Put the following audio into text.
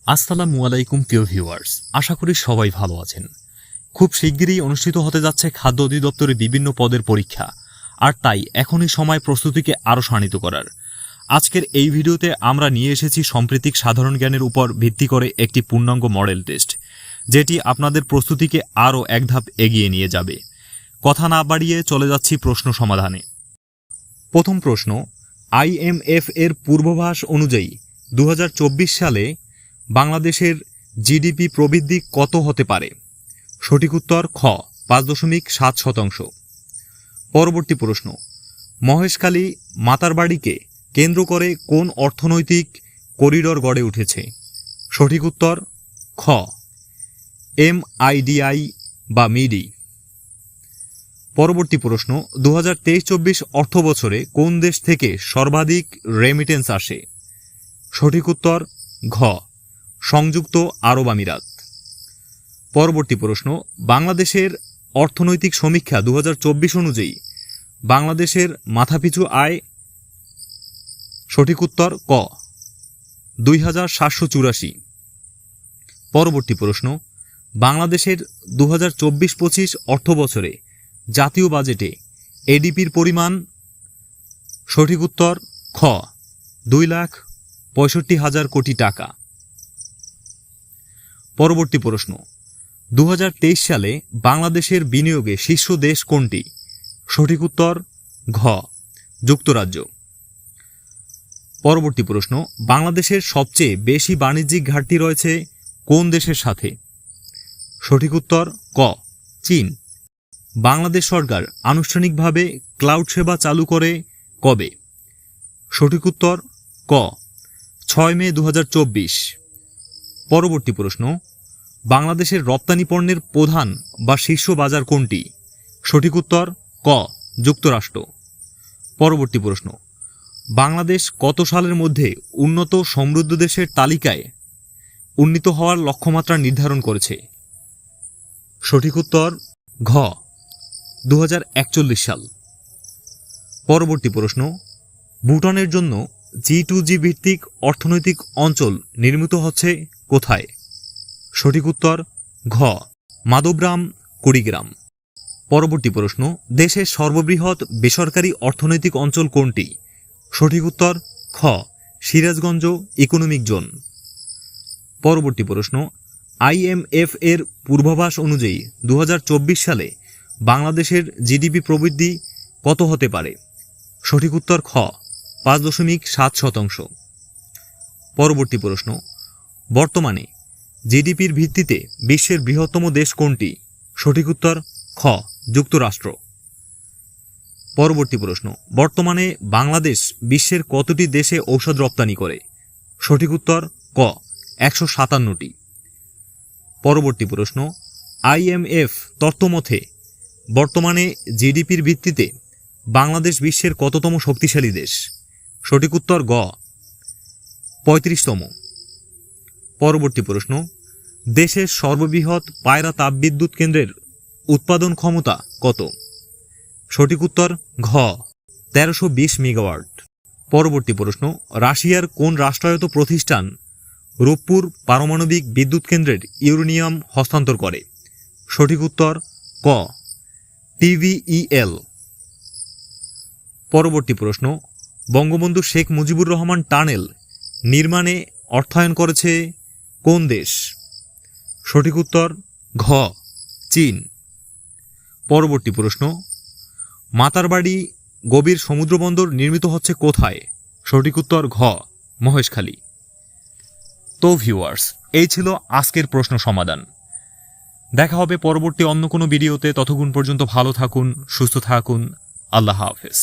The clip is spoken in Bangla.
আসসালামু আলাইকুম প্রিয় ভিউয়ার্স, আশা করি সবাই ভালো আছেন। খুব শিগগিরই অনুষ্ঠিত হতে যাচ্ছে খাদ্য অধিদপ্তরের বিভিন্ন পদের পরীক্ষা, আর তাই এখনই সময় প্রস্তুতিকে আরও শাণিত করার। আজকের এই ভিডিওতে আমরা নিয়ে এসেছি সাম্প্রতিক সাধারণ জ্ঞানের উপর ভিত্তি করে একটি পূর্ণাঙ্গ মডেল টেস্ট, যেটি আপনাদের প্রস্তুতিকে আরও এক ধাপ এগিয়ে নিয়ে যাবে। কথা না বাড়িয়ে চলে যাচ্ছি প্রশ্ন সমাধানে। প্রথম প্রশ্ন, IMF এর পূর্বাভাস অনুযায়ী 2024 সালে বাংলাদেশের জিডিপি প্রবৃদ্ধি কত হতে পারে? সঠিক উত্তর খ 5.7%। পরবর্তী প্রশ্ন, মহেশখালী মাতারবাড়িকে কেন্দ্র করে কোন অর্থনৈতিক করিডর গড়ে উঠেছে? সঠিক উত্তর খ MIDI বা মিডি। পরবর্তী প্রশ্ন, 2023-24 অর্থ বছরে কোন দেশ থেকে সর্বাধিক রেমিটেন্স আসে? সঠিক উত্তর ঘ সংযুক্ত আরব আমিরাত। পরবর্তী প্রশ্ন, বাংলাদেশের অর্থনৈতিক সমীক্ষা 2024 অনুযায়ী বাংলাদেশের মাথাপিছু আয়? সঠিক উত্তর ক 2784। পরবর্তী প্রশ্ন, বাংলাদেশের 2024-25 অর্থ বছরে জাতীয় বাজেটে এডিপির পরিমাণ? সঠিক উত্তর খ 2,65,000 কোটি টাকা। পরবর্তী প্রশ্ন, 2023 সালে বাংলাদেশের বিনিয়োগে শীর্ষ দেশ কোনটি? সঠিক উত্তর ঘ যুক্তরাজ্য। পরবর্তী প্রশ্ন, বাংলাদেশের সবচেয়ে বেশি বাণিজ্যিক ঘাটতি রয়েছে কোন দেশের সাথে? সঠিক উত্তর ক চীন। বাংলাদেশ সরকার আনুষ্ঠানিকভাবে ক্লাউড সেবা চালু করে কবে? সঠিক উত্তর ক 6 মে 2024। পরবর্তী প্রশ্ন, বাংলাদেশের রপ্তানি পণ্যের প্রধান বা শীর্ষ বাজার কোনটি? সঠিক উত্তর ক যুক্তরাষ্ট্র। পরবর্তী প্রশ্ন, বাংলাদেশ কত সালের মধ্যে উন্নত সমৃদ্ধ দেশের তালিকায় উন্নীত হওয়ার লক্ষ্যমাত্রা নির্ধারণ করেছে? সঠিক উত্তর ঘ 2041 সাল। পরবর্তী প্রশ্ন, ভুটানের জন্য G2G ভিত্তিক অর্থনৈতিক অঞ্চল নির্মিত হচ্ছে কোথায়? সঠিক উত্তর ঘ মাধবরাম কুড়িগ্রাম। পরবর্তী প্রশ্ন, দেশের সর্ববৃহৎ বেসরকারি অর্থনৈতিক অঞ্চল কোনটি? সঠিক উত্তর খ সিরাজগঞ্জ ইকোনমিক জোন। পরবর্তী প্রশ্ন, IMF এর পূর্বাভাস অনুযায়ী 2024 সালে বাংলাদেশের জিডিপি প্রবৃদ্ধি কত হতে পারে? সঠিক উত্তর খ 5.7%। পরবর্তী প্রশ্ন, বর্তমানে জিডিপির ভিত্তিতে বিশ্বের বৃহত্তম দেশ কোনটি? সঠিক উত্তর খ যুক্তরাষ্ট্র। পরবর্তী প্রশ্ন, বর্তমানে বাংলাদেশ বিশ্বের কতটি দেশে ঔষধ রপ্তানি করে? সঠিক উত্তর ক 157টি। পরবর্তী প্রশ্ন, IMF তথ্যমতে বর্তমানে জিডিপির ভিত্তিতে বাংলাদেশ বিশ্বের কততম শক্তিশালী দেশ? সঠিক উত্তর গ 35তম। পরবর্তী প্রশ্ন, দেশের সর্ববৃহৎ পায়রা তাপবিদ্যুৎ কেন্দ্রের উৎপাদন ক্ষমতা কত? সঠিক উত্তর ঘ 1320 মেগাওয়াট। পরবর্তী প্রশ্ন, রাশিয়ার কোন রাষ্ট্রায়ত্ত প্রতিষ্ঠান রূপপুর পারমাণবিক বিদ্যুৎ কেন্দ্রের ইউরেনিয়াম হস্তান্তর করে? সঠিক উত্তর ক TVEL। পরবর্তী প্রশ্ন, বঙ্গবন্ধু শেখ মুজিবুর রহমান টানেল নির্মাণে অর্থায়ন করেছে কোন দেশ? সঠিক উত্তর ঘ চীন। পরবর্তী প্রশ্ন, মাতারবাড়ি গভীর সমুদ্রবন্দর নির্মিত হচ্ছে কোথায়? সঠিক উত্তর ঘ মহেশখালী। তো ভিউয়ার্স, এই ছিল আজকের প্রশ্ন সমাধান। দেখা হবে পরবর্তী অন্য কোনো ভিডিওতে। ততক্ষণ পর্যন্ত ভালো থাকুন, সুস্থ থাকুন। আল্লাহ হাফেজ।